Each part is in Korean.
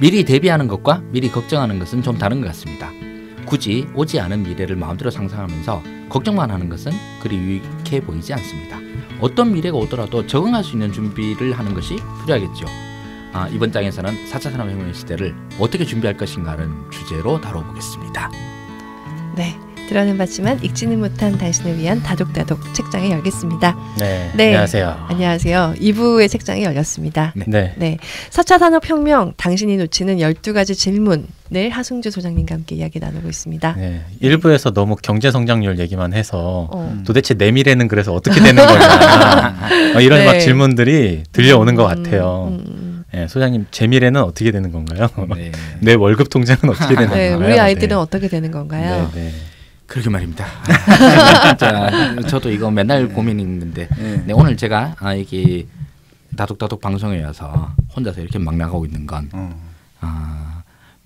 미리 대비하는 것과 미리 걱정하는 것은 좀 다른 것 같습니다. 굳이 오지 않은 미래를 마음대로 상상하면서 걱정만 하는 것은 그리 유익해 보이지 않습니다. 어떤 미래가 오더라도 적응할 수 있는 준비를 하는 것이 필요하겠죠. 이번 장에서는 4차 산업혁명 시대를 어떻게 준비할 것인가라는 주제로 다뤄보겠습니다. 네, 들어는 봤지만 읽지는 못한 당신을 위한 다독다독 책장을 열겠습니다. 네, 네. 안녕하세요. 안녕하세요. 2부의 책장이 열렸습니다. 네. 네, 4차 산업혁명, 당신이 놓치는 12가지 질문을 하승주 소장님과 함께 이야기 나누고 있습니다. 네, 1부에서 너무 경제 성장률 얘기만 해서 도대체 내 미래는 그래서 어떻게 되는 거냐 이런 네. 막 질문들이 들려오는 것 같아요. 네, 소장님, 제 미래는 어떻게 되는 건가요? 네. 내 월급 통장은 어떻게 되는 네, 건가요? 우리 아이들은 어떻게 되는 건가요? 네, 네. 그러게 말입니다. 진짜 저도 이거 맨날 고민이 있는데 네, 오늘 제가 이게 다독다독 방송에 와서 혼자서 이렇게 막 나가고 있는 건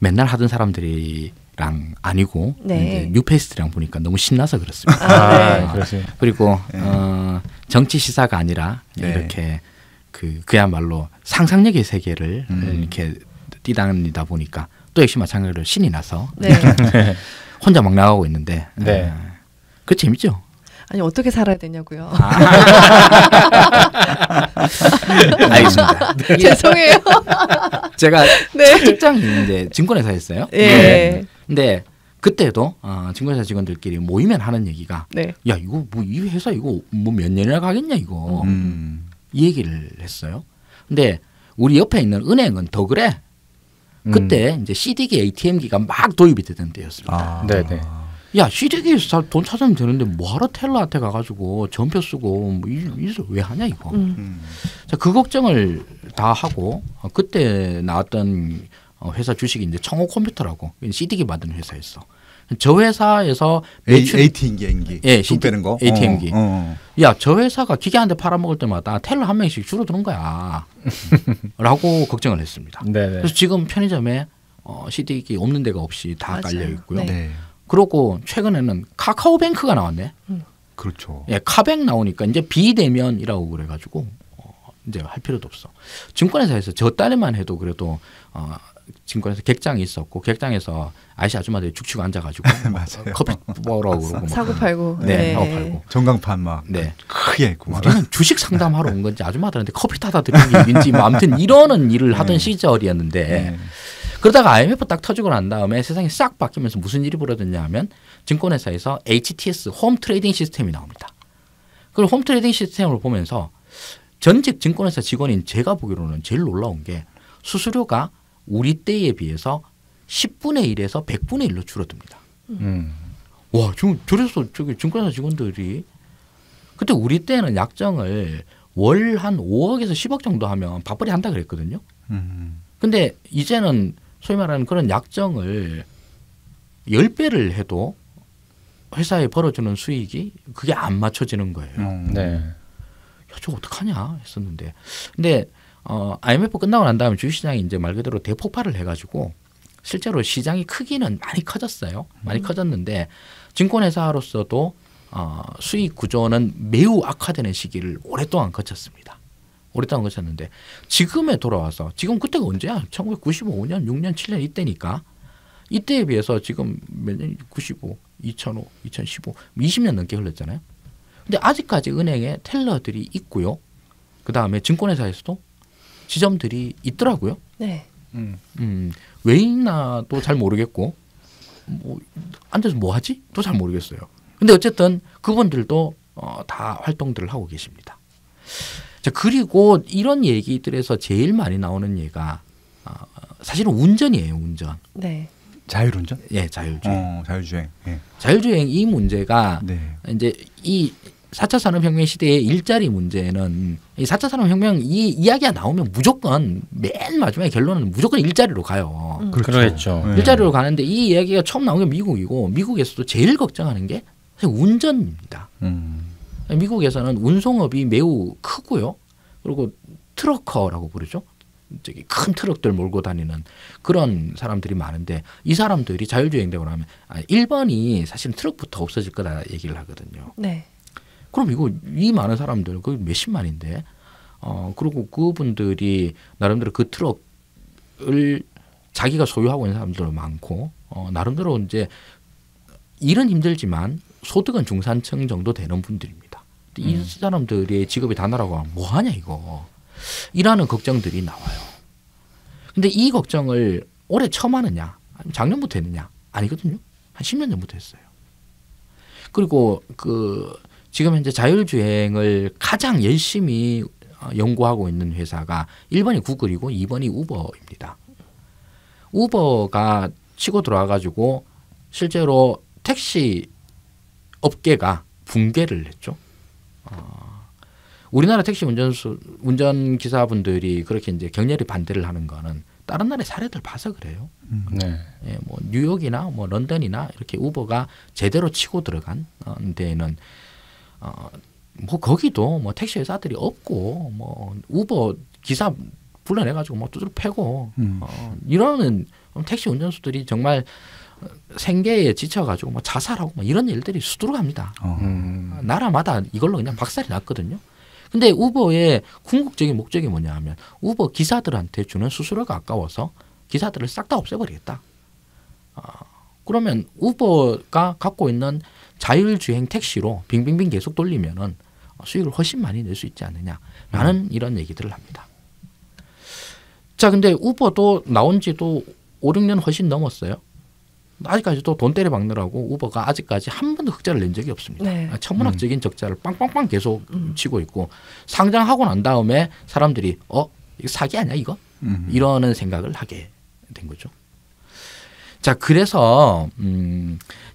맨날 하던 사람들이랑 아니고 네. 이제 뉴페이스들이랑 보니까 너무 신나서 그렇습니다. 네. 그렇습니다. 그리고 정치 시사가 아니라 이렇게 그야말로 상상력의 세계를 이렇게 뛰다니다 보니까 또 역시 마찬가지로 신이 나서 네. 혼자 막 나가고 있는데 네. 그 재밌죠? 아니 어떻게 살아야 되냐고요. 알겠습니다. 죄송해요. 제가 네. 첫 직장이 이제 증권회사였어요. 예. 근데 그때도 증권회사 직원들끼리 모이면 하는 얘기가 네. 야 이거 뭐 이 회사 이거 뭐 몇 년이나 가겠냐 이거 이 얘기를 했어요. 근데 우리 옆에 있는 은행은 더 그래. 그때 이제 CD기, ATM기가 막 도입이 되던 때였습니다. 네네. 야 CD기에서 돈 찾으면 되는데 뭐하러 텔러한테 가가지고 전표 쓰고 뭐 이걸 왜 하냐 이거. 자, 그 걱정을 다 하고 그때 나왔던 회사 주식이 이제 청호 컴퓨터라고 CD기 만드는 회사였어. 저 회사에서 ATM기, 예, 돈 빼는 거, ATM기. 야, 저 회사가 기계 한 대 팔아먹을 때마다 텔러 한 명씩 줄어드는 거야. 라고 걱정을 했습니다. 네네. 그래서 지금 편의점에 CD기 없는 데가 없이 다 맞아요. 깔려 있고요. 네. 네. 그리고 최근에는 카카오뱅크가 나왔네. 그렇죠. 예, 카뱅 나오니까 이제 비대면이라고 그래가지고 이제 할 필요도 없어. 증권회사에서 저 딸에만 해도 그래도 증권회사 객장이 있었고 객장에서 아저씨 아줌마들이 죽치고 앉아가지고 커피 먹으라고 그러고 사고 팔고. 네, 사고 팔고. 전광판 막 네. 크게 했고 막. 우리는 주식 상담하러 온 건지 아줌마들한테 커피 타다 드리는 일인지 뭐 아무튼 이러는 일을 하던 시절이었는데 네. 그러다가 IMF 딱 터지고 난 다음에 세상이 싹 바뀌면서 무슨 일이 벌어졌냐 하면 증권회사에서 HTS 홈 트레이딩 시스템이 나옵니다. 그리고 홈 트레이딩 시스템을 보면서 전직 증권회사 직원인 제가 보기로는 제일 놀라운 게 수수료가 우리 때에 비해서 10분의 1에서 100분의 1로 줄어듭니다. 와, 지금 저래서 저기 증권회사 직원들이 그때 우리 때는 약정을 월 한 5억에서 10억 정도 하면 밥벌이 한다 그랬거든요. 근데 이제는 소위 말하는 그런 약정을 10배를 해도 회사에 벌어주는 수익이 그게 안 맞춰지는 거예요. 네. 야, 저거 어떡하냐 했었는데. 근데 IMF 끝나고 난 다음에 주식시장이 이제 말 그대로 대폭발을 해가지고 실제로 시장이 크기는 많이 커졌어요. 많이 커졌는데 증권회사로서도 수익 구조는 매우 악화되는 시기를 오랫동안 거쳤습니다. 오랫동안 거쳤는데 지금에 돌아와서 지금 그때가 언제야? 1995년, 6년, 7년 이때니까 이때에 비해서 지금 몇 년? 95, 2005, 2015, 20년 넘게 흘렀잖아요. 근데 아직까지 은행에 텔러들이 있고요. 그다음에 증권회사에서도 지점들이 있더라고요. 네. 왜 있나도 잘 모르겠고 뭐 앉아서 뭐 하지? 또 잘 모르겠어요. 근데 어쨌든 그분들도 다 활동들을 하고 계십니다. 자, 그리고 이런 얘기들에서 제일 많이 나오는 얘가 사실은 운전이에요. 운전. 네. 자율운전? 예, 자율주행. 자율주행. 예. 자율주행 이 문제가 네. 이제 이 4차 산업혁명 시대의 일자리 문제는 이 4차 산업혁명 이 이야기가 나오면 무조건 맨 마지막에 결론은 무조건 일자리로 가요. 그렇죠. 네. 일자리로 가는데 이 이야기가 처음 나온 게 미국이고 미국에서도 제일 걱정하는 게 사실 운전입니다. 미국에서는 운송업이 매우 크고요. 그리고 트러커라고 부르죠. 저기 큰 트럭들 몰고 다니는 그런 사람들이 많은데 이 사람들이 자율주행되고 나면 1번이 사실은 트럭부터 없어질 거다 얘기를 하거든요. 네. 그럼 이거 이 많은 사람들 그 몇십만인데 그리고 그분들이 나름대로 그 트럭을 자기가 소유하고 있는 사람들도 많고 나름대로 이제 일은 힘들지만 소득은 중산층 정도 되는 분들입니다. 이 사람들의 직업이 다 날아가면 뭐 하냐 이거 이라는 걱정들이 나와요. 근데 이 걱정을 올해 처음 하느냐 아니면 작년부터 했느냐 아니거든요. 한 10년 전부터 했어요. 그리고 지금 현재 자율주행을 가장 열심히 연구하고 있는 회사가 1번이 구글이고 2번이 우버입니다. 우버가 치고 들어와가지고 실제로 택시 업계가 붕괴를 했죠. 우리나라 택시 운전기사분들이 그렇게 이제 격렬히 반대를 하는 거는 다른 나라의 사례들 봐서 그래요. 네. 예, 뭐 뉴욕이나 뭐 런던이나 이렇게 우버가 제대로 치고 들어간 데는 뭐 거기도 뭐 택시 회사들이 없고 뭐 우버 기사 불러내가지고 뭐 두드러 패고 이러는 택시 운전수들이 정말 생계에 지쳐가지고 뭐 자살하고 뭐 이런 일들이 수두룩합니다. 나라마다 이걸로 그냥 박살이 났거든요. 근데 우버의 궁극적인 목적이 뭐냐 하면 우버 기사들한테 주는 수수료가 아까워서 기사들을 싹 다 없애버리겠다. 그러면 우버가 갖고 있는 자율주행 택시로 빙빙빙 계속 돌리면은 수익을 훨씬 많이 낼 수 있지 않느냐라는 이런 얘기들을 합니다. 자, 근데 우버도 나온 지도 5, 6년 훨씬 넘었어요. 아직까지도 돈 때려 박느라고 우버가 아직까지 한 번도 흑자를 낸 적이 없습니다. 네. 천문학적인 적자를 빵빵빵 계속 치고 있고 상장하고 난 다음에 사람들이 이거 사기 아니야 이거? 이러는 생각을 하게 된 거죠. 자, 그래서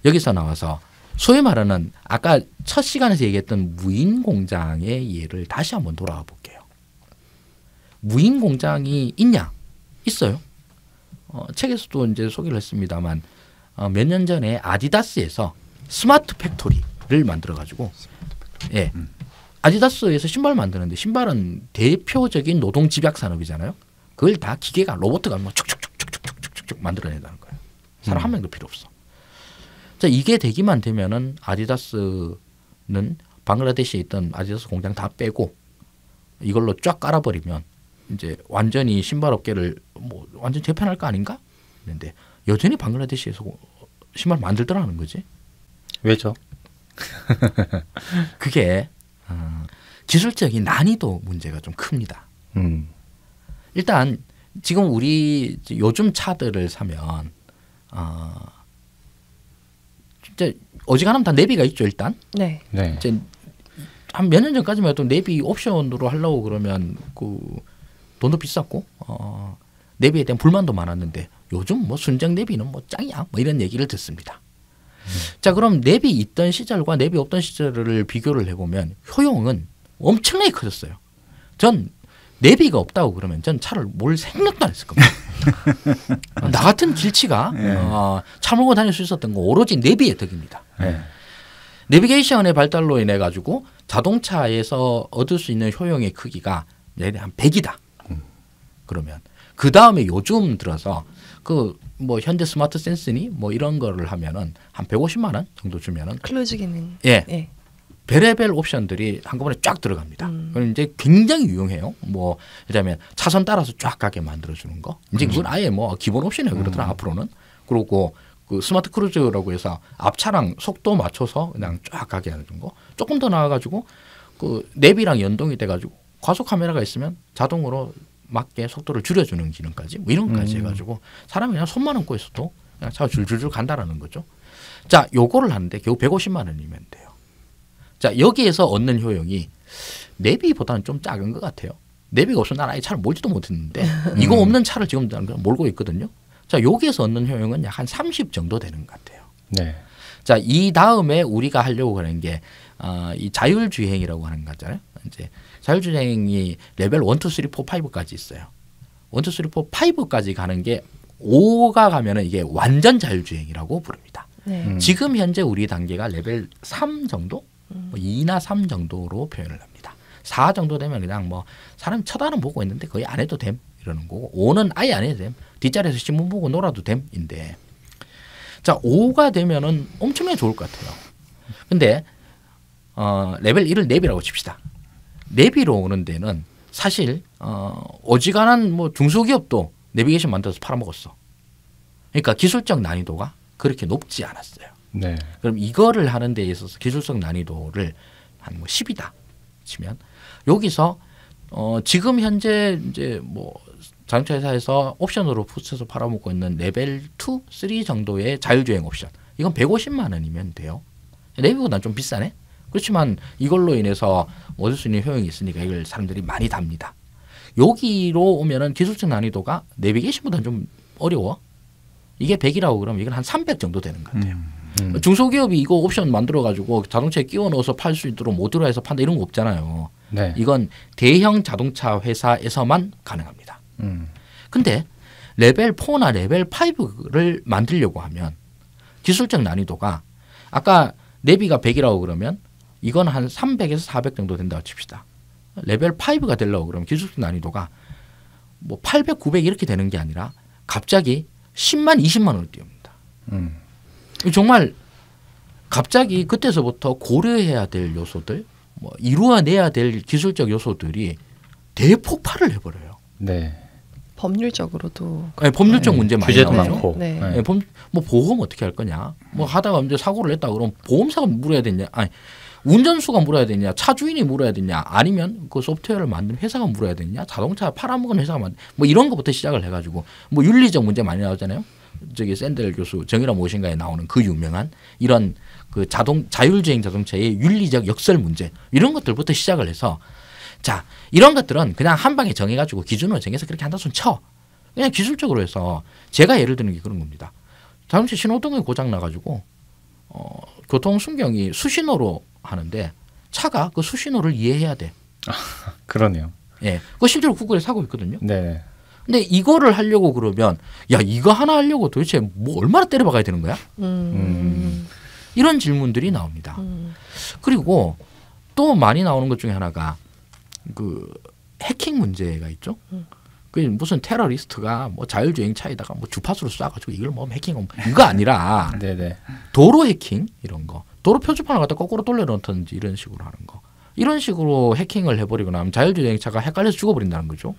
여기서 나와서 소위 말하는 아까 첫 시간에서 얘기했던 무인 공장의 예를 다시 한번 돌아가 볼게요. 무인 공장이 있냐? 있어요. 책에서도 이제 소개를 했습니다만 몇 년 전에 아디다스에서 스마트 팩토리를 만들어 가지고 예. 아디다스에서 신발 만드는데 신발은 대표적인 노동 집약 산업이잖아요. 그걸 다 기계가 로봇가 뭐 촉촉촉촉촉촉촉 만들어낸다는 거예요. 사람 한 명도 필요 없어. 자, 이게 되기만 되면은 아디다스는 방글라데시에 있던 아디다스 공장 다 빼고 이걸로 쫙 깔아버리면 이제 완전히 신발 업계를 뭐 완전 재편할 거 아닌가? 했는데 여전히 방글라데시에서 신발 만들더라는 거지. 왜죠? 그게 기술적인 난이도 문제가 좀 큽니다. 일단 지금 우리 요즘 차들을 사면 진짜 어지간하면 다 내비가 있죠 일단. 네. 네. 한 몇 년 전까지만 해도 내비 옵션으로 하려고 그러면 그 돈도 비쌌고 내비에 대한 불만도 많았는데 요즘 뭐 순정 내비는 뭐 짱이야 뭐 이런 얘기를 듣습니다. 자, 그럼 내비 있던 시절과 내비 없던 시절을 비교를 해보면 효용은 엄청나게 커졌어요. 전 내비가 없다고 그러면 전 차를 몰 생각도 안 했을 겁니다. 나 같은 길치가 차 몰고 다닐 수 있었던 건 오로지 내비의 덕입니다. 내비게이션의 발달로 인해 가지고 자동차에서 얻을 수 있는 효용의 크기가 한 100이다. 그러면 그 다음에 요즘 들어서 그 뭐 현대 스마트 센스니 뭐 이런 거를 하면은 한 150만 원 정도 주면은 클로즈 기능. 예. 예. 별의별 옵션들이 한꺼번에 쫙 들어갑니다. 그럼 이제 굉장히 유용해요. 뭐 예를 차선 따라서 쫙 가게 만들어주는 거. 이제 그건 아예 뭐 기본 옵션이에요. 그러더라 앞으로는. 그리고 그 스마트 크루즈라고 해서 앞차랑 속도 맞춰서 그냥 쫙 가게 하는 거. 조금 더 나아가지고 그 내비랑 연동이 돼가지고 과속 카메라가 있으면 자동으로 맞게 속도를 줄여주는 기능까지 뭐 이런 것까지 해가지고 사람이 그냥 손만 얹고 있어도 그냥 차가 줄줄줄 간다라는 거죠. 자, 요거를 하는데 겨우 150만 원이면 돼요. 자, 여기에서 얻는 효용이 내비보다는 좀 작은 것 같아요. 내비가 없으면 난 아예 차를 몰지도 못했는데 이거 없는 차를 지금 몰고 있거든요. 자, 여기에서 얻는 효용은 약 한 30 정도 되는 것 같아요. 네. 자, 이 다음에 우리가 하려고 하는 게 이 자율주행이라고 하는 거잖아요. 이제 자율주행이 레벨 1, 2, 3, 4, 5까지 있어요. 1, 2, 3, 4, 5까지 가는 게 5가 가면은 이게 완전 자율주행이라고 부릅니다. 네. 지금 현재 우리 단계가 레벨 3 정도? 뭐 2나 3 정도로 표현을 합니다. 4 정도 되면 그냥 뭐 사람 쳐다는 보고 있는데 거의 안 해도 됨 이러는 거고 5는 아예 안 해도 됨. 뒷자리에서 신문 보고 놀아도 됨인데 자, 5가 되면은 엄청나게 좋을 것 같아요. 근데 레벨 1을 내비라고 칩시다. 내비로 오는 데는 사실 어지간한 뭐 중소기업도 내비게이션 만들어서 팔아먹었어. 그러니까 기술적 난이도가 그렇게 높지 않았어요. 네. 그럼 이거를 하는 데 있어서 기술적 난이도를 한 뭐 10이다 치면 여기서 지금 현재 이제 뭐 자동차 회사에서 옵션으로 붙여서 팔아먹고 있는 레벨 2, 3 정도의 자율주행 옵션 이건 150만 원이면 돼요. 레벨보다는 좀 비싸네. 그렇지만 이걸로 인해서 얻을 수 있는 효용이 있으니까 이걸 사람들이 많이 답니다. 여기로 오면은 기술적 난이도가 내비게이션보다는 좀 어려워. 이게 100이라고 그러면 이건 한 300 정도 되는 것 같아요. 중소기업이 이거 옵션 만들어가지고 자동차에 끼워 넣어서 팔 수 있도록 모듈화 해서 판다 이런 거 없잖아요. 네. 이건 대형 자동차 회사에서만 가능합니다. 근데 레벨 4나 레벨 5를 만들려고 하면 기술적 난이도가 아까 내비가 100이라고 그러면 이건 한 300에서 400 정도 된다고 칩시다. 레벨 5가 되려고 그러면 기술적 난이도가 뭐 800, 900 이렇게 되는 게 아니라 갑자기 10만, 20만 원을 띄웁니다. 정말 갑자기 그때서부터 고려해야 될 요소들, 뭐 이루어내야 될 기술적 요소들이 대폭발을 해버려요. 네. 법률적으로도 네, 법률적 문제 많이 규제도 나오죠. 많고. 네. 네. 뭐 보험 어떻게 할 거냐? 뭐 하다가 이제 사고를 냈다 그러면 보험사가 물어야 되냐? 아니 운전수가 물어야 되냐? 차 주인이 물어야 되냐? 아니면 그 소프트웨어를 만든 회사가 물어야 되냐? 자동차 팔아먹은 회사가 만든 뭐 이런 것부터 시작을 해가지고 뭐 윤리적 문제 많이 나오잖아요. 저기 샌델 교수 정의라 무엇인가에 나오는 그 유명한 이런 그 자율주행 자동차의 윤리적 역설 문제 이런 것들부터 시작을 해서 자 이런 것들은 그냥 한 방에 정해가지고 기준으로 정해서 그렇게 한다 손 쳐. 그냥 기술적으로 해서 제가 예를 드는 게 그런 겁니다. 자동차 신호등이 고장 나가지고 교통 순경이 수신호로 하는데 차가 그 수신호를 이해해야 돼. 그러네요. 예, 그 실제로 구글에 사고 있거든요. 네. 근데 이거를 하려고 그러면 야 이거 하나 하려고 도대체 뭐 얼마나 때려박아야 되는 거야? 이런 질문들이 나옵니다. 그리고 또 많이 나오는 것 중에 하나가 그 해킹 문제가 있죠. 그 무슨 테러리스트가 뭐 자율주행 차에다가 뭐 주파수를 쏴가지고 이걸 뭐 해킹하면 이거 아니라 네네. 도로 해킹 이런 거 도로 표지판을 갖다 거꾸로 돌려놓든지 이런 식으로 하는 거 이런 식으로 해킹을 해버리고 나면 자율주행차가 헷갈려서 죽어버린다는 거죠.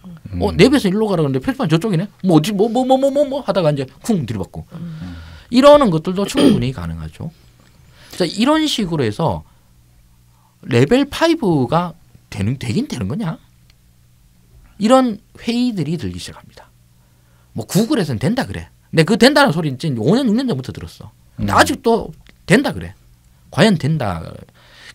내비에서 일로 가라 그러는데 표지판 저쪽이네. 뭐 어디 뭐 하다가 이제 쿵 들이받고 이러는 것들도 충분히 가능하죠. 자 이런 식으로 해서 레벨 5가 되긴 되는 거냐? 이런 회의들이 들기 시작합니다. 뭐 구글에서는 된다 그래. 근데 그 된다는 소리는 5년 6년 전부터 들었어. 근데 아직도 된다 그래. 과연 된다.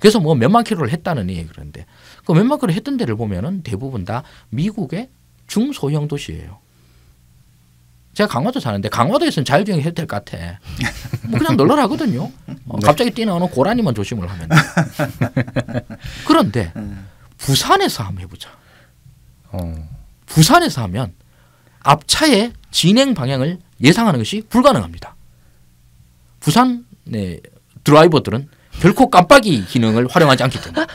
그래서 뭐 몇만 킬로를 했다느니 그런데 그 몇만 킬로 했던 데를 보면은 대부분 다 미국의 중소형 도시예요. 제가 강화도 사는데 강화도에서는 자율주행 해도 될 것 같아. 뭐 그냥 널널하거든요. 갑자기 뛰어나오는 고라니만 조심을 하면. 그런데 부산에서 한번 해보자. 부산에서 하면 앞차의 진행 방향을 예상하는 것이 불가능합니다. 부산의 드라이버들은 결코 깜빡이 기능을 활용하지 않기 때문에.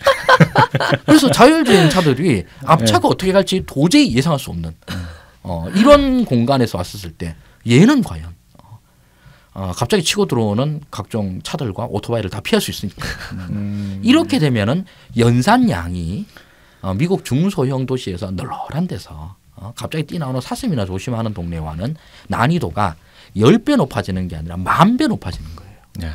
그래서 자율주행 차들이 앞차가 어떻게 갈지 도저히 예상할 수 없는 이런 공간에서 왔었을 때 얘는 과연 갑자기 치고 들어오는 각종 차들과 오토바이를 다 피할 수 있으니까. 이렇게 되면은 연산량이 미국 중소형 도시에서 널널한 데서 갑자기 뛰어나오는 사슴이나 조심하는 동네와는 난이도가 10배 높아지는 게 아니라 10,000배 높아지는 거예요. 야,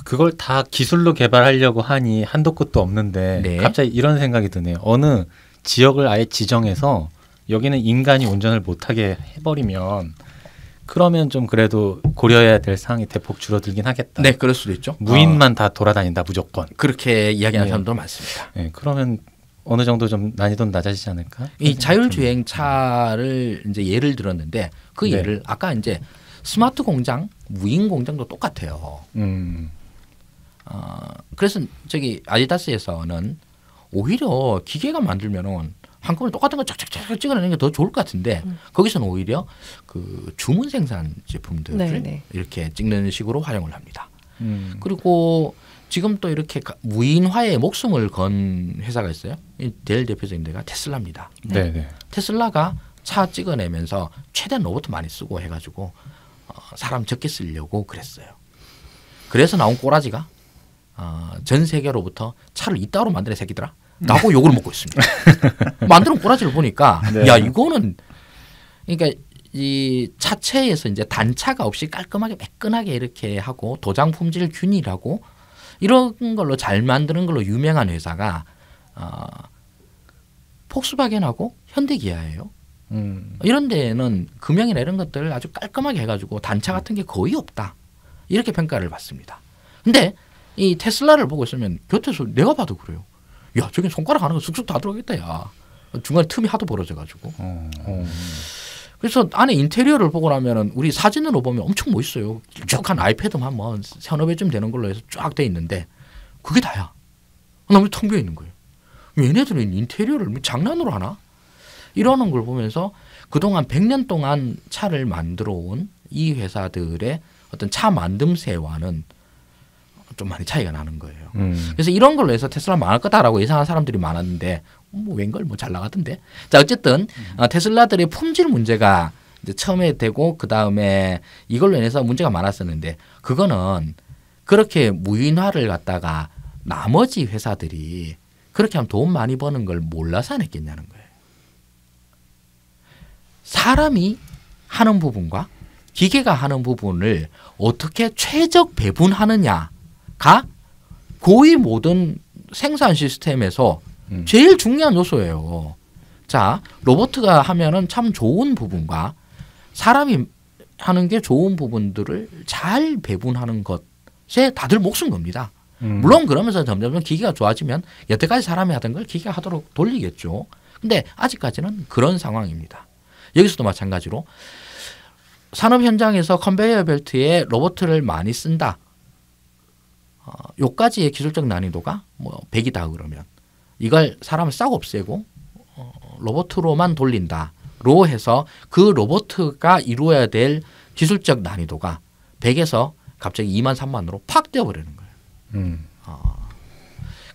그걸 다 기술로 개발하려고 하니 한도 끝도 없는데 네. 갑자기 이런 생각이 드네요. 어느 지역을 아예 지정해서 여기는 인간이 운전을 못하게 해버리면 그러면 좀 그래도 고려해야 될 사항이 대폭 줄어들긴 하겠다. 네, 그럴 수도 있죠. 무인만 다 돌아다닌다 무조건. 그렇게 이야기하는 네. 사람도 많습니다. 네, 그러면 어느 정도 좀 난이도는 낮아지지 않을까? 이 자율주행 차를 이제 예를 들었는데 그 네. 예를 아까 이제 스마트 공장, 무인 공장도 똑같아요. 그래서 저기 아디다스에서는 오히려 기계가 만들면은 한꺼번에 똑같은 거 쫙쫙쫙 찍어내는 게 더 좋을 것 같은데 거기서는 오히려 그 주문 생산 제품들을 네네. 이렇게 찍는 식으로 활용을 합니다. 그리고 지금 또 이렇게 무인화에 목숨을 건 회사가 있어요. 제일 대표적인 데가 테슬라입니다. 네, 네. 테슬라가 차 찍어내면서 최대한 로봇 많이 쓰고 해가지고 사람 적게 쓰려고 그랬어요. 그래서 나온 꼬라지가 전 세계로부터 차를 이따로 만드는 새끼들아 라고 욕을 먹고 있습니다. 만드는 꼬라지를 보니까 네. 야 이거는 그러니까 이 차체에서 이제 단차가 없이 깔끔하게 매끈하게 이렇게 하고 도장 품질 균일하고 이런 걸로 잘 만드는 걸로 유명한 회사가 폭스바겐하고 현대기아예요. 이런 데는 금형이나 이런 것들을 아주 깔끔하게 해가지고 단차 같은 게 거의 없다. 이렇게 평가를 받습니다. 근데 이 테슬라를 보고 있으면 곁에서 내가 봐도 그래요. 야, 저기 손가락 하나가 쑥쑥 다 들어가겠다. 야. 중간에 틈이 하도 벌어져가지고. 그래서 안에 인테리어를 보고 나면은 우리 사진으로 보면 엄청 멋있어요. 길쭉한 아이패드만 뭐 서너 배쯤 되는 걸로 해서 쫙 돼 있는데 그게 다야. 너무 텅 비어 있는 거예요. 얘네들은 인테리어를 장난으로 하나? 이러는 걸 보면서 그동안 100년 동안 차를 만들어 온 이 회사들의 어떤 차 만듦새와는 좀 많이 차이가 나는 거예요. 그래서 이런 걸로 해서 테슬라 망할 거다라고 예상한 사람들이 많았는데 뭐 웬걸 뭐 잘 나가던데. 자, 어쨌든 테슬라들의 품질 문제가 이제 처음에 되고 그 다음에 이걸로 인해서 문제가 많았었는데 그거는 그렇게 무인화를 갖다가 나머지 회사들이 그렇게 하면 돈 많이 버는 걸 몰라서 안 했겠냐는 거예요. 사람이 하는 부분과 기계가 하는 부분을 어떻게 최적 배분하느냐가 거의 모든 생산 시스템에서 제일 중요한 요소예요. 자, 로봇가 하면은 참 좋은 부분과 사람이 하는 게 좋은 부분들을 잘 배분하는 것에 다들 목숨 겁니다. 물론 그러면서 점점 기계가 좋아지면 여태까지 사람이 하던 걸 기계가 하도록 돌리겠죠. 근데 아직까지는 그런 상황입니다. 여기서도 마찬가지로 산업 현장에서 컨베이어 벨트에 로봇을 많이 쓴다. 요까지의 기술적 난이도가 뭐 100이다 그러면 이걸 사람을 싹 없애고 로봇으로만 돌린다로 해서 그 로봇가 이루어야 될 기술적 난이도가 100에서 갑자기 2만 3만으로 팍 뛰어버리는 거예요.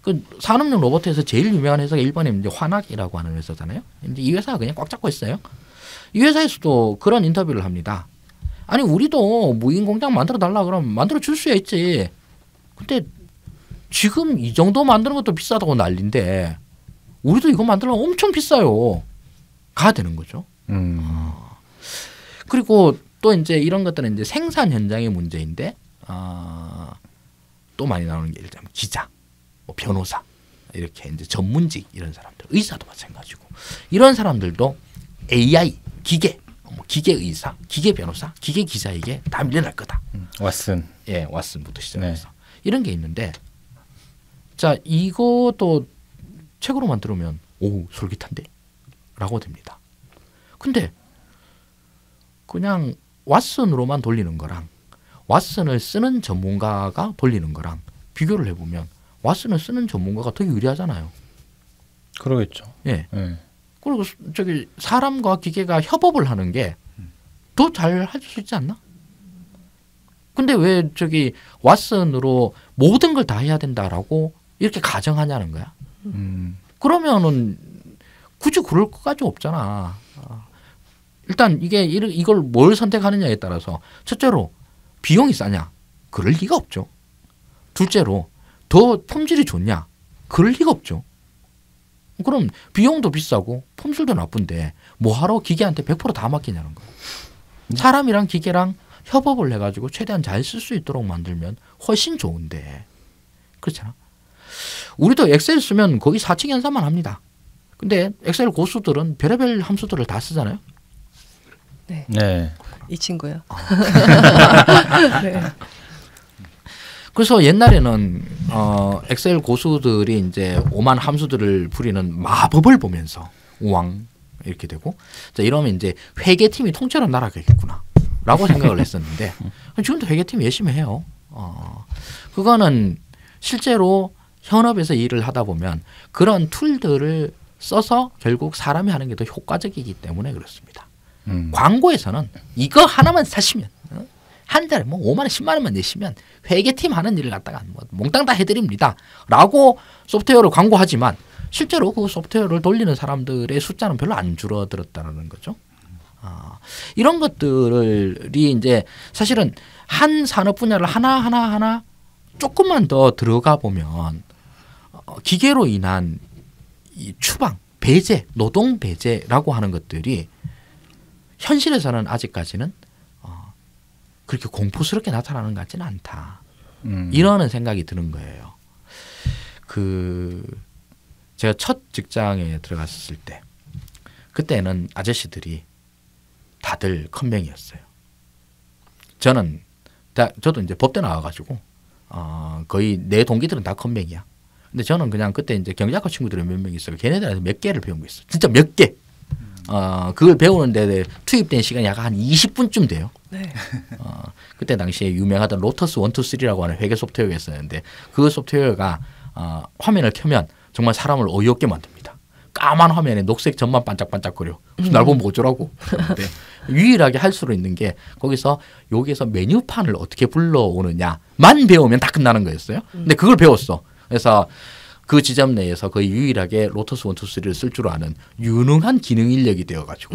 그 산업용 로봇에서 제일 유명한 회사가 일본에 이제 화낙이라고 하는 회사잖아요. 이제 이 회사가 그냥 꽉 잡고 있어요. 이 회사에서도 그런 인터뷰를 합니다. 아니 우리도 무인 공장 만들어 달라 그러면 만들어 줄 수야 있지. 근데 지금 이 정도 만드는 것도 비싸다고 난리인데 우리도 이거 만들려면 엄청 비싸요. 가 되는 거죠. 그리고 또 이제 이런 것들은 이제 생산 현장의 문제인데 또 많이 나오는 게 예를 들면 기자, 뭐 변호사 이렇게 이제 전문직 이런 사람들, 의사도 마찬가지고 이런 사람들도 AI, 기계, 뭐 기계 의사, 기계 변호사, 기계 기자에게 다 밀려날 거다. 왓슨. 예, 왓슨부터 시작해서 이런 게 있는데, 자 이것도 책으로만 들으면 오 솔깃한데라고 됩니다. 근데 그냥 왓슨으로만 돌리는 거랑 왓슨을 쓰는 전문가가 돌리는 거랑 비교를 해보면 왓슨을 쓰는 전문가가 더 유리하잖아요. 그러겠죠. 예. 그리고 저기 사람과 기계가 협업을 하는 게 더 잘 할 수 있지 않나? 근데 왜 저기 왓슨으로 모든 걸 다 해야 된다라고 이렇게 가정하냐는 거야. 그러면은 굳이 그럴 것까지 없잖아. 일단 이걸 뭘 선택하느냐에 따라서 첫째로 비용이 싸냐? 그럴 리가 없죠. 둘째로 더 품질이 좋냐? 그럴 리가 없죠. 그럼 비용도 비싸고 품질도 나쁜데 뭐하러 기계한테 100% 다 맡기냐는 거예요. 사람이랑 기계랑 협업을 해가지고 최대한 잘 쓸 수 있도록 만들면 훨씬 좋은데 그렇잖아. 우리도 엑셀 쓰면 거의 사칙 연산만 합니다. 근데 엑셀 고수들은 별의별 함수들을 다 쓰잖아요. 네. 네. 이 친구요. 네. 그래서 옛날에는 엑셀 고수들이 이제 오만 함수들을 부리는 마법을 보면서 우왕 이렇게 되고 자 이러면 이제 회계팀이 통째로 날아가겠구나 라고 생각을 했었는데 지금도 회계팀이 열심히 해요. 그거는 실제로 현업에서 일을 하다 보면 그런 툴들을 써서 결국 사람이 하는 게 더 효과적이기 때문에 그렇습니다. 광고에서는 이거 하나만 사시면 한 달에 뭐 5만 원, 10만 원만 내시면 회계팀 하는 일을 갖다가 뭐 몽땅 다 해드립니다. 라고 소프트웨어를 광고하지만 실제로 그 소프트웨어를 돌리는 사람들의 숫자는 별로 안 줄어들었다는 거죠. 이런 것들이 이제 사실은 한 산업 분야를 하나 조금만 더 들어가 보면 기계로 인한 이 추방, 배제, 노동 배제라고 하는 것들이 현실에서는 아직까지는 그렇게 공포스럽게 나타나는 것 같지는 않다. 이러는 생각이 드는 거예요. 제가 첫 직장에 들어갔을 때 그때는 아저씨들이 다들 컴맹이었어요. 저도 이제 법대 나와가지고 거의 내 동기들은 다 컴맹이야. 근데 저는 그냥 그때 이제 경제학과 친구들이 몇 명 있어요. 걔네들한테 몇 개를 배운 거 있어요. 진짜 몇 개. 그걸 배우는데 투입된 시간이 약 한 20분쯤 돼요. 네. 그때 당시에 유명하던 로터스 1, 2, 3라고 하는 회계 소프트웨어가 있었는데 그 소프트웨어가 화면을 켜면 정말 사람을 어이없게 만듭니다. 까만 화면에 녹색 점만 반짝반짝거려. 날 보면 어쩌라고. 근데 유일하게 할 수 있는 게 거기서 여기에서 메뉴판을 어떻게 불러오느냐만 배우면 다 끝나는 거였어요. 근데 그걸 배웠어. 그래서 그 지점 내에서 거의 유일하게 로터스 1, 2, 3를 쓸 줄 아는 유능한 기능 인력이 되어가지고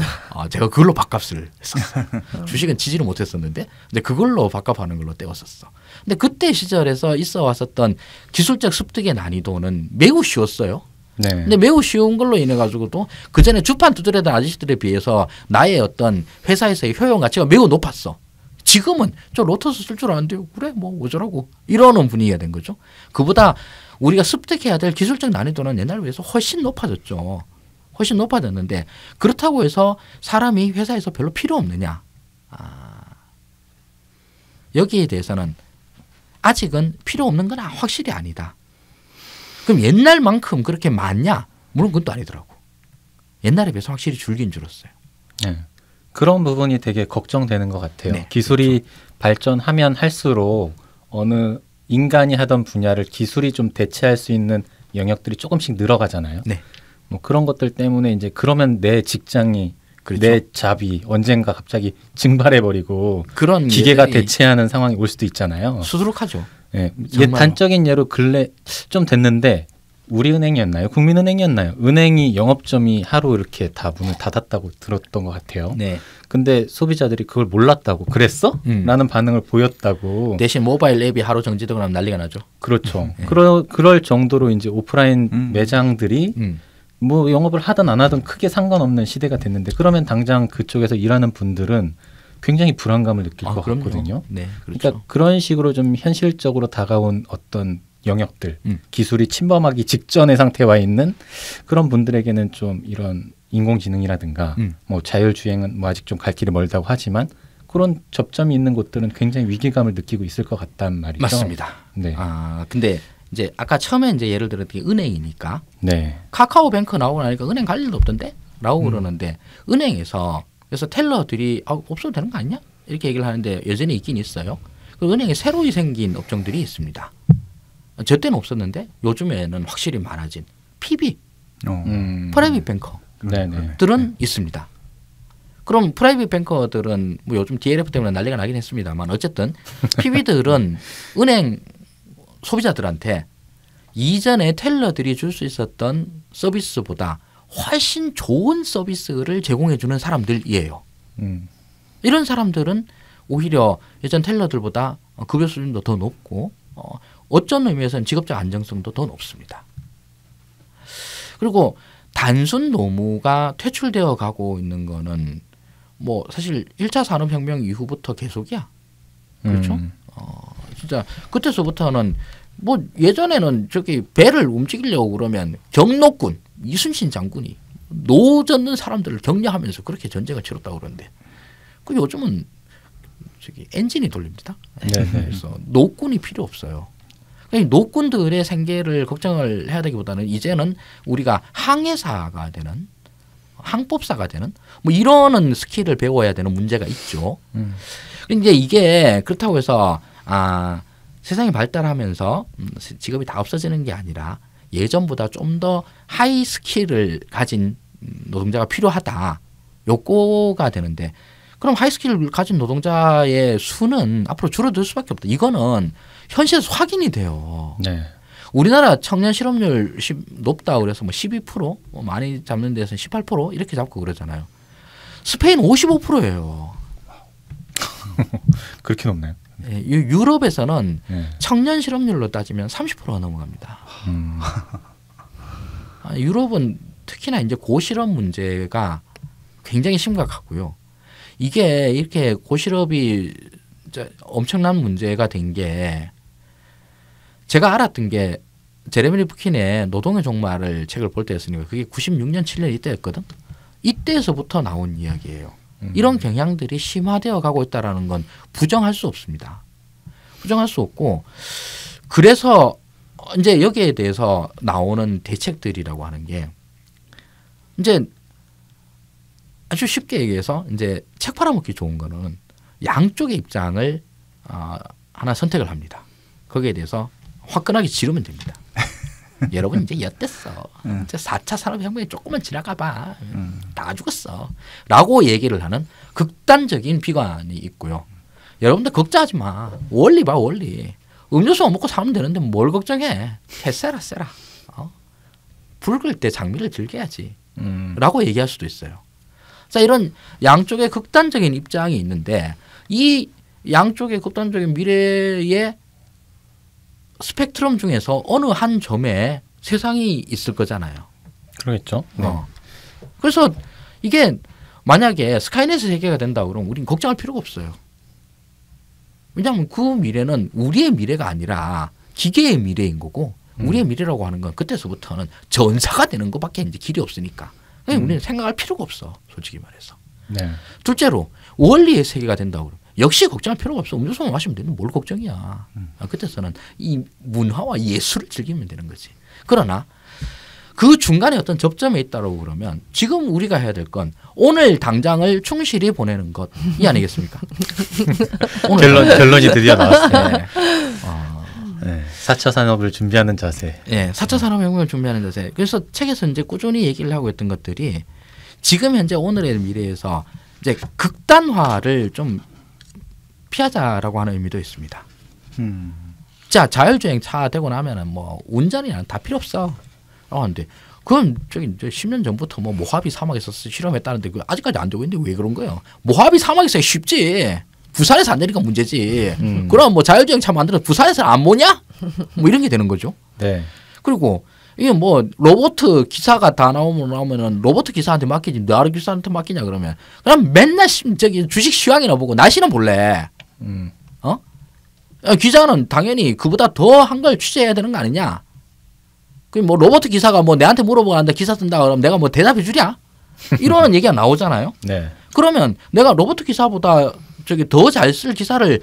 제가 그걸로 밥값을 했었어요. 주식은 지지를 못했었는데 근데 그걸로 밥값하는 걸로 때웠었어. 근데 그때 시절에서 있어 왔었던 기술적 습득의 난이도는 매우 쉬웠어요. 네. 근데 매우 쉬운 걸로 인해 가지고도 그 전에 주판 두드려던 아저씨들에 비해서 나의 어떤 회사에서의 효용 가치가 매우 높았어. 지금은 저 로터스 쓸 줄 아는데요. 그래 뭐 어쩌라고 이러는 분위기가 된 거죠. 그보다 우리가 습득해야 될 기술적 난이도는 옛날에 비해서 훨씬 높아졌죠. 훨씬 높아졌는데 그렇다고 해서 사람이 회사에서 별로 필요 없느냐. 여기에 대해서는 아직은 필요 없는 건 확실히 아니다. 그럼 옛날만큼 그렇게 많냐? 물론 그것도 아니더라고. 옛날에 비해서 확실히 줄긴 줄었어요. 네. 그런 부분이 되게 걱정되는 것 같아요. 네, 기술이 발전하면 할수록 어느 인간이 하던 분야를 기술이 좀 대체할 수 있는 영역들이 조금씩 늘어가잖아요. 네. 뭐 그런 것들 때문에 이제 그러면 내 직장이 그렇죠. 내 잡이 언젠가 갑자기 증발해버리고 그런 기계가 대체하는 상황이 올 수도 있잖아요. 수두룩하죠. 예, 단적인 예로 근래 좀 됐는데 우리은행이었나요? 국민은행이었나요? 은행이 영업점이 하루 이렇게 다 문을 닫았다고 들었던 것 같아요. 네. 근데 소비자들이 그걸 몰랐다고 그랬어? 라는 반응을 보였다고. 대신 모바일 앱이 하루 정지되고 나면 난리가 나죠. 그렇죠. 그럴 정도로 이제 오프라인 매장들이 뭐 영업을 하든 안 하든 크게 상관없는 시대가 됐는데 그러면 당장 그쪽에서 일하는 분들은 굉장히 불안감을 느낄 것 그럼요. 같거든요. 네, 그렇죠. 그러니까 그런 식으로 좀 현실적으로 다가온 어떤 영역들, 기술이 침범하기 직전의 상태에 와 있는 그런 분들에게는 좀 이런 인공지능이라든가 뭐 자율주행은 뭐 아직 좀 갈 길이 멀다고 하지만 그런 접점이 있는 곳들은 굉장히 위기감을 느끼고 있을 것 같단 말이죠. 맞습니다. 네. 근데 이제 아까 처음에 이제 예를 들었던 게 은행이니까 네. 카카오뱅크 나오고 나니까 은행 갈 일도 없던데? 라고 그러는데 은행에서 그래서 텔러들이 없어도 되는 거 아니냐? 이렇게 얘기를 하는데 여전히 있긴 있어요. 그 은행에 새로 생긴 업종들이 있습니다. 저 때는 없었는데 요즘에는 확실히 많아진 PB, 프라이빗 뱅커들은 있습니다. 그럼 프라이빗 뱅커들은 뭐 요즘 DLF 때문에 난리가 나긴 했습니다만 어쨌든 PB들은 은행 소비자들한테 이전에 텔러들이 줄 수 있었던 서비스보다 훨씬 좋은 서비스를 제공해 주는 사람들이에요. 이런 사람들은 오히려 예전 텔러들보다 급여 수준도 더 높고 어떤 의미에서는 직업적 안정성도 더 높습니다. 그리고 단순 노무가 퇴출되어 가고 있는 거는 뭐 사실 1차 산업혁명 이후부터 계속이야. 그렇죠? 진짜 그때서부터는 뭐 예전에는 저기 배를 움직이려고 그러면 경로군 이순신 장군이 노 젓는 사람들을 격려하면서 그렇게 전쟁을 치렀다고 그러는데 그 요즘은 저기 엔진이 돌립니다. 그래서 노군이 필요 없어요. 노군들의 생계를 걱정을 해야 되기보다는 이제는 우리가 항해사가 되는 항법사가 되는 뭐 이러는 스킬을 배워야 되는 문제가 있죠. 이제 이게 그렇다고 해서 세상이 발달하면서 직업이 다 없어지는 게 아니라 예전보다 좀 더 하이 스킬을 가진 노동자가 필요하다. 요거가 되는데 그럼 하이 스킬을 가진 노동자의 수는 앞으로 줄어들 수밖에 없다. 이거는 현실에서 확인이 돼요. 네. 우리나라 청년 실업률 높다 그래서 뭐 12% 뭐 많이 잡는 데서는 18% 이렇게 잡고 그러잖아요. 스페인 55%예요. 그렇게 높나요? 네, 유럽에서는 청년 실업률로 따지면 30%가 넘어갑니다. 유럽은 특히나 이제 고실업 문제가 굉장히 심각하고요. 이게 이렇게 고실업이 엄청난 문제가 된 게 제가 알았던 게 제레미 리프킨의 노동의 종말을 책을 볼 때였으니까 그게 96년 7년 이때였거든. 이때에서부터 나온 이야기예요. 이런 경향들이 심화되어 가고 있다는 건 부정할 수 없습니다. 부정할 수 없고 그래서 이제 여기에 대해서 나오는 대책들이라고 하는 게 이제 아주 쉽게 얘기해서 이제 책 팔아먹기 좋은 거는 양쪽의 입장을 하나 선택을 합니다. 거기에 대해서 화끈하게 지르면 됩니다. 여러분 이제 엿됐어. 이제 4차 산업혁명이 조금만 지나가 봐. 다 죽었어. 라고 얘기를 하는 극단적인 비관이 있고요. 여러분들 걱정하지 마. 원리 봐 원리. 음료수만 먹고 살면 되는데 뭘 걱정해. 해세라 세라. 붉을 때 장미를 즐겨야지. 라고 얘기할 수도 있어요. 자, 이런 양쪽의 극단적인 입장이 있는데 이 양쪽의 극단적인 미래의 스펙트럼 중에서 어느 한 점에 세상이 있을 거잖아요. 그러겠죠. 네. 그래서 이게 만약에 스카이넷 세계가 된다 그러면 우린 걱정할 필요가 없어요. 왜냐하면 그 미래는 우리의 미래가 아니라 기계의 미래인 거고 우리의 미래라고 하는 건 그때서부터는 전사가 되는 것밖에 이제 길이 없으니까 우리는 생각할 필요가 없어. 솔직히 말해서. 네. 둘째로 원리의 세계가 된다고 그러면 역시 걱정할 필요가 없어. 음료수만 마시면 되는 뭘 걱정이야. 그때서는 이 문화와 예술을 즐기면 되는 거지. 그러나 그 중간에 어떤 접점에 있다고 그러면 지금 우리가 해야 될 건 오늘 당장을 충실히 보내는 것이 아니겠습니까? 결론이 드디어 나왔어요. 네. 네. 4차 산업을 준비하는 자세. 네, 4차 산업혁명을 준비하는 자세. 그래서 책에서 이제 꾸준히 얘기를 하고 있던 것들이 지금 현재 오늘의 미래에서 이제 극단화를 좀 피하자라고 하는 의미도 있습니다. 자, 자율주행 차 되고 나면은 뭐 운전이랑 다 필요 없어. 라고 하는데 그건 저기 이제 10년 전부터 뭐 모하비 사막에서 실험했다는데 그 아직까지 안 되고 있는데 왜 그런 거예요? 모하비 사막에서 쉽지. 부산에서 안 되니까 문제지. 그럼 뭐 자율주행 차 만들어서 부산에서 안 모냐? 뭐 이런 게 되는 거죠. 네. 그리고 이게 뭐 로봇 기사가 다 나오면은 로봇 기사한테 맡기지 나를 기사한테 맡기냐 그러면 그럼 맨날 저기 주식 시황이나 보고 날씨는 볼래. 기자는 당연히 그보다 더 한 걸 취재해야 되는 거 아니냐. 그 뭐 로봇 기사가 뭐 내한테 물어보는데 기사 쓴다 그러면 내가 뭐 대답해 주랴? 이런 얘기가 나오잖아요. 네. 그러면 내가 로봇 기사보다 저기 더 잘 쓸 기사를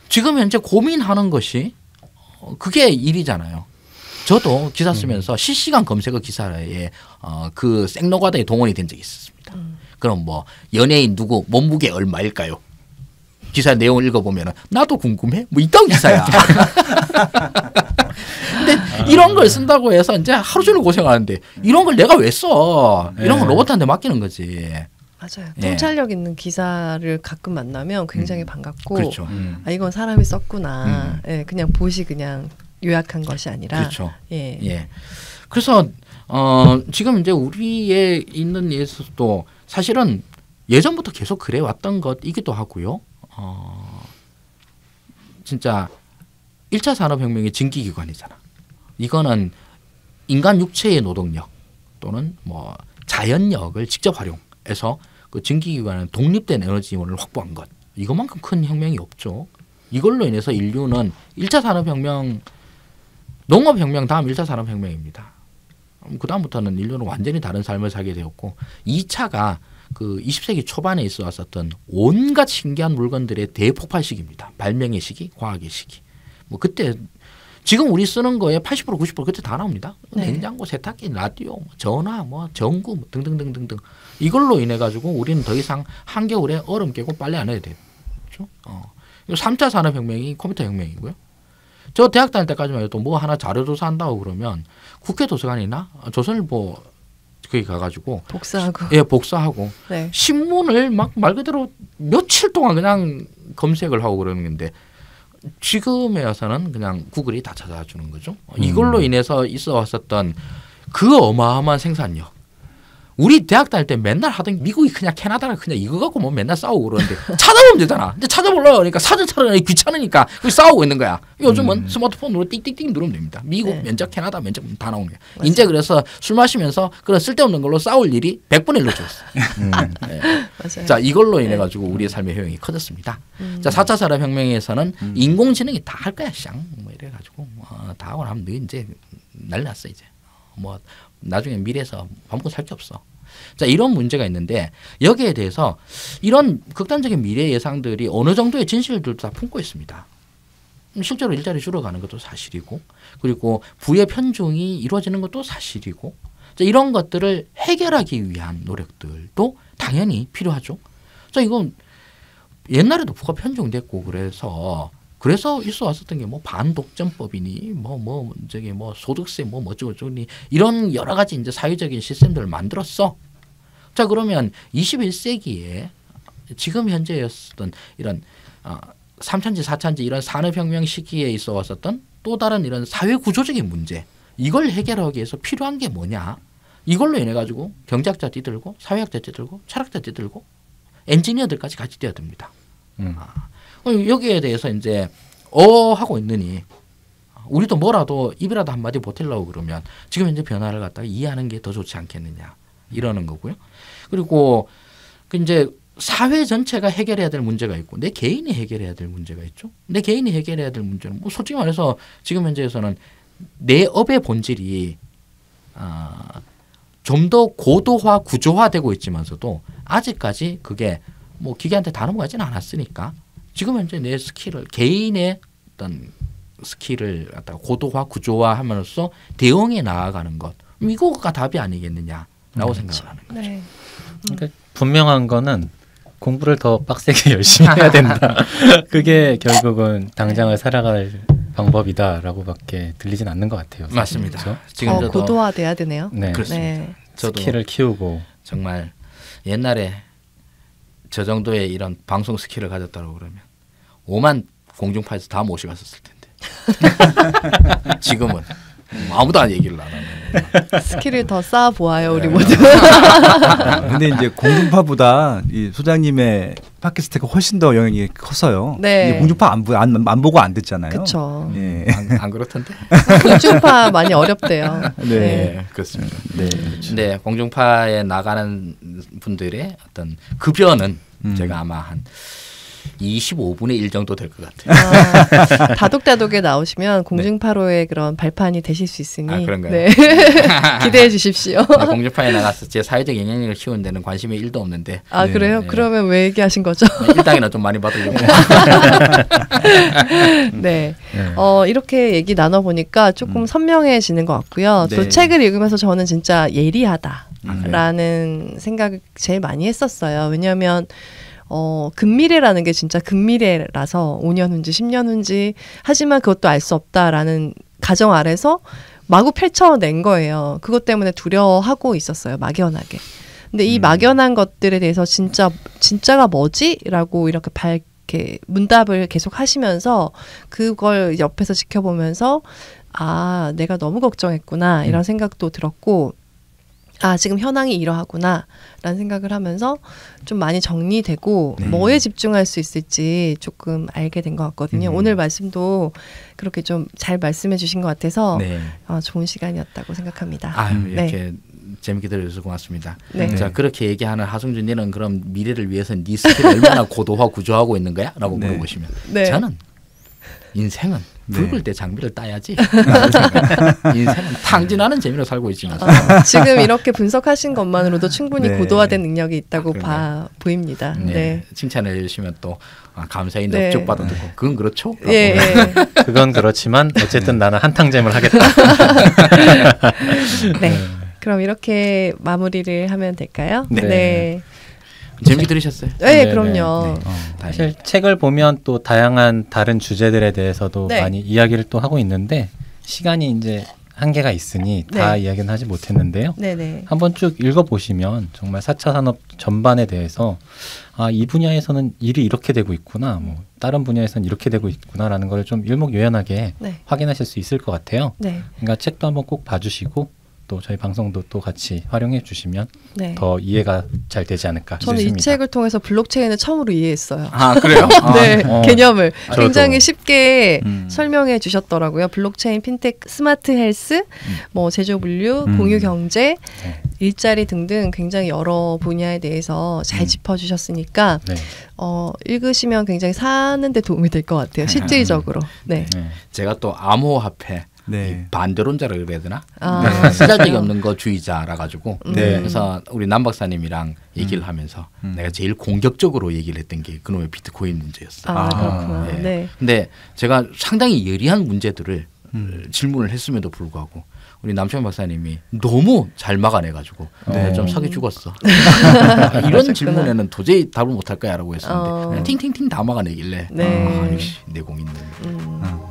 지금 현재 고민하는 것이 그게 일이잖아요. 저도 기사 쓰면서 실시간 검색어 기사에 그 생노가다에 동원이 된 적이 있었습니다. 그럼 뭐 연예인 누구 몸무게 얼마일까요? 기사 내용을 읽어보면 나도 궁금해? 뭐 이딴 기사야. 근데 이런 걸 쓴다고 해서 이제 하루 종일 고생하는데 이런 걸 내가 왜 써? 이런 건 로봇한테 맡기는 거지. 맞아요. 통찰력 있는 기사를 가끔 만나면 굉장히 반갑고 그렇죠. 아 이건 사람이 썼구나. 예, 그냥 보시 그냥 요약한 것이 아니라. 그렇죠. 예. 예. 그래서 지금 이제 우리에 있는 예에서도 사실은 예전부터 계속 그래 왔던 것이기도 하고요. 진짜 1차 산업혁명의 증기기관이잖아. 이거는 인간 육체의 노동력 또는 뭐 자연력을 직접 활용해서 그 증기기관은 독립된 에너지원을 확보한 것. 이것만큼 큰 혁명이 없죠. 이걸로 인해서 인류는 1차 산업혁명, 농업혁명 다음 1차 산업혁명입니다. 그 다음부터는 인류는 완전히 다른 삶을 살게 되었고 2차가 그 20세기 초반에 있어 왔었던 온갖 신기한 물건들의 대폭발 시기입니다. 발명의 시기, 과학의 시기. 뭐 그때 지금 우리 쓰는 거에 80% 90% 그때 다 나옵니다. 네. 냉장고, 세탁기, 라디오, 전화, 뭐 전구 뭐 등등등등등. 이걸로 인해 가지고 우리는 더 이상 한겨울에 얼음 깨고 빨래 안 해야 돼요. 그렇죠? 3차 산업혁명이 컴퓨터 혁명이고요. 저 대학 다닐 때까지만 해도 뭐 하나 자료조사한다고 그러면 국회 도서관이나 조선일보 거기 가가지고 복사하고. 예, 복사하고 네. 신문을 막 말 그대로 며칠 동안 그냥 검색을 하고 그러는 건데 지금에 와서는 그냥 구글이 다 찾아주는 거죠. 이걸로 인해서 있어 왔었던 그 어마어마한 생산력. 우리 대학 다닐 때 맨날 하던 미국이 그냥 캐나다가 그냥 이거 갖고 뭐 맨날 싸우고 그러는데 찾아보면 되잖아. 근데 찾아보려고 하니까 사전 찾아보기 귀찮으니까 싸우고 있는 거야. 요즘은 스마트폰으로 띵띵띵 누르면 됩니다. 미국 네. 면접, 캐나다 면접 다 나오는 거야. 이제 그래서 술 마시면서 그런 쓸데없는 걸로 싸울 일이 100분의 1로 줄었어요. 네. 맞아요. 자, 이걸로 인해 가지고 우리의 삶의 효용이 커졌습니다. 자, 4차 산업혁명에서는 인공지능이 다 할 거야, 샹. 뭐 이래 가지고 다 하고 나면 너 이제 난리 났어 이제. 뭐 나중에 미래에서 밥 먹고 살 게 없어. 자, 이런 문제가 있는데 여기에 대해서 이런 극단적인 미래 예상들이 어느 정도의 진실들도 다 품고 있습니다. 실제로 일자리 줄어가는 것도 사실이고 그리고 부의 편중이 이루어지는 것도 사실이고 자, 이런 것들을 해결하기 위한 노력들도 당연히 필요하죠. 자, 이건 옛날에도 부가 편중됐고 그래서 있어 왔었던 게 뭐 반독점법이니 뭐 저기 뭐 소득세 뭐 어쩌고저쩌니 이런 여러 가지 이제 사회적인 시스템들을 만들었어. 자, 그러면 21세기에 지금 현재였던 이런 3차인지 4차인지 이런 산업혁명 시기에 있어 왔었던 또 다른 이런 사회 구조적인 문제 이걸 해결하기 위해서 필요한 게 뭐냐? 이걸로 인해 가지고 경제학자 뛰들고 사회학자 뛰들고 철학자 뛰들고 엔지니어들까지 같이 뛰어듭니다. 여기에 대해서 이제 하고 있느니 우리도 뭐라도 입이라도 한마디 보태려고 그러면 지금 현재 변화를 갖다가 이해하는 게 더 좋지 않겠느냐 이러는 거고요. 그리고 그 이제 사회 전체가 해결해야 될 문제가 있고 내 개인이 해결해야 될 문제가 있죠. 내 개인이 해결해야 될 문제는 뭐 솔직히 말해서 지금 현재에서는 내 업의 본질이 좀 더 고도화 구조화되고 있지만서도 아직까지 그게 뭐 기계한테 다 넘어가지는 않았으니까 지금 현재 내 스킬을 개인의 어떤 스킬을 갖다가 고도화 구조화함으로써 대응해 나아가는 것 이거가 답이 아니겠느냐라고 생각을 하는 거죠. 네. 그러니까 분명한 거는 공부를 더 빡세게 열심히 해야 된다. 그게 결국은 당장을 살아갈 방법이다라고밖에 들리진 않는 것 같아요. 사실. 맞습니다. 그렇죠? 지금 저도 고도화돼야 되네요. 네. 그렇습니다. 네. 저도 스킬을 키우고 정말 옛날에 저 정도의 이런 방송 스킬을 가졌다고 그러면 5만 공중파에서 다 모셔갔었을 텐데 지금은 아무도 안 얘기를 안 하는 스킬을 더 쌓아 보아요, 우리 모두. 근데 이제 공중파보다 이 소장님의 팟캐스트가 훨씬 더 영향이 컸어요. 네. 이게 공중파 안 보고 안 듣잖아요. 그렇죠. 예. 안 그렇던데? 공중파 많이 어렵대요. 네. 그렇습니다. 네. 근데 공중파에 나가는 분들의 어떤 급여는 제가 아마 한 25분의 1 정도 될 것 같아요. 다독다독에 나오시면 공중파로의 그런 발판이 되실 수 있으니 그런가요? 네. 기대해 주십시오. 공중파에 나가서 제 사회적 영향력을 키우는 데는 관심이 1도 없는데 아, 네. 그래요? 네. 그러면 왜 얘기하신 거죠? 일당이나 좀 많이 받으려고. 네. 이렇게 얘기 나눠보니까 조금 선명해지는 것 같고요. 또 네. 책을 읽으면서 저는 진짜 예리하다라는 생각을 제일 많이 했었어요. 왜냐하면 근미래라는 게 진짜 근미래라서 5년 후인지 10년 후인지 하지만 그것도 알 수 없다라는 가정 아래서 마구 펼쳐낸 거예요. 그것 때문에 두려워하고 있었어요. 막연하게. 근데 이 막연한 것들에 대해서 진짜가 뭐지? 라고 이렇게 문답을 계속 하시면서 그걸 옆에서 지켜보면서 아, 내가 너무 걱정했구나 이런 생각도 들었고 아, 지금 현황이 이러하구나 라는 생각을 하면서 좀 많이 정리되고 뭐에 집중할 수 있을지 조금 알게 된 것 같거든요. 오늘 말씀도 그렇게 좀 잘 말씀해 주신 것 같아서 네. 좋은 시간이었다고 생각합니다. 이렇게 재밌게 들어주셔서 고맙습니다. 네. 자, 그렇게 얘기하는 하승준 니는 그럼 미래를 위해서 네 스킬을 얼마나 고도화 구조하고 있는 거야? 라고 네. 물어보시면 네. 저는 인생은 네. 붉을 때 장비를 따야지. 인생은 탕진하는 재미로 살고 있지만 지금 이렇게 분석하신 것만으로도 충분히 네. 고도화된 능력이 있다고 그런가요? 보입니다. 네. 칭찬해 주시면 또 감사히 네. 넙죽받아 듣고 그건 그렇죠? 라고. 예, 예. 그건 그렇지만 어쨌든 나는 한탕잼을 하겠다. 네. 그럼 이렇게 마무리를 하면 될까요? 네. 재밌게 들으셨어요? 네, 네, 그럼요. 사실 책을 보면 또 다양한 다른 주제들에 대해서도 네. 많이 이야기를 또 하고 있는데 시간이 이제 한계가 있으니 다 네. 이야기는 하지 못했는데요. 네네. 한번 쭉 읽어보시면 정말 4차 산업 전반에 대해서 이 분야에서는 일이 이렇게 되고 있구나, 뭐 다른 분야에서는 이렇게 되고 있구나라는 걸 좀 일목요연하게 네. 확인하실 수 있을 것 같아요. 네. 그러니까 책도 한번 꼭 봐주시고 또 저희 방송도 또 같이 활용해 주시면 네. 더 이해가 잘 되지 않을까 저는 싶습니다. 이 책을 통해서 블록체인을 처음으로 이해했어요. 아 그래요? 네, 개념을 저도. 굉장히 쉽게 음. 설명해 주셨더라고요. 블록체인, 핀테크, 스마트 헬스, 뭐 제조 분류, 공유 경제, 네. 일자리 등등 굉장히 여러 분야에 대해서 잘 짚어주셨으니까 네. 읽으시면 굉장히 사는 데 도움이 될 것 같아요. 실질적으로. 네. 네. 제가 또 암호화폐 네. 이 반대론자라 그래야 되나? 아, 쓰잘데기 없는 거 주의자라 가지고 네. 그래서 우리 남 박사님이랑 얘기를 하면서 내가 제일 공격적으로 얘기를 했던 게 그놈의 비트코인 문제였어. 아, 그렇구나. 예. 네. 근데 제가 상당히 예리한 문제들을 질문을 했음에도 불구하고 우리 남천 박사님이 너무 잘 막아내가지고 내가 좀 석이 죽었어. 이런 질문에는 도저히 답을 못할 거야라고 했었는데 그냥 팅팅팅 다 막아내길래 네. 아, 역시 내공 있는.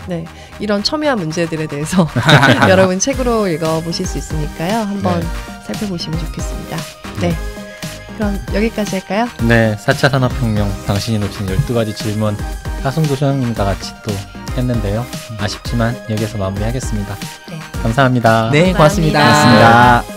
네, 이런 첨예한 문제들에 대해서 여러분 책으로 읽어보실 수 있으니까요. 한번 살펴보시면 좋겠습니다. 네, 그럼 여기까지 할까요? 네, 4차 산업혁명 당신이 놓친 12가지 질문 하승도 소장님과 같이 또 했는데요. 아쉽지만 여기서 마무리하겠습니다. 네. 감사합니다. 네, 고맙습니다. 감사합니다. 맞습니다.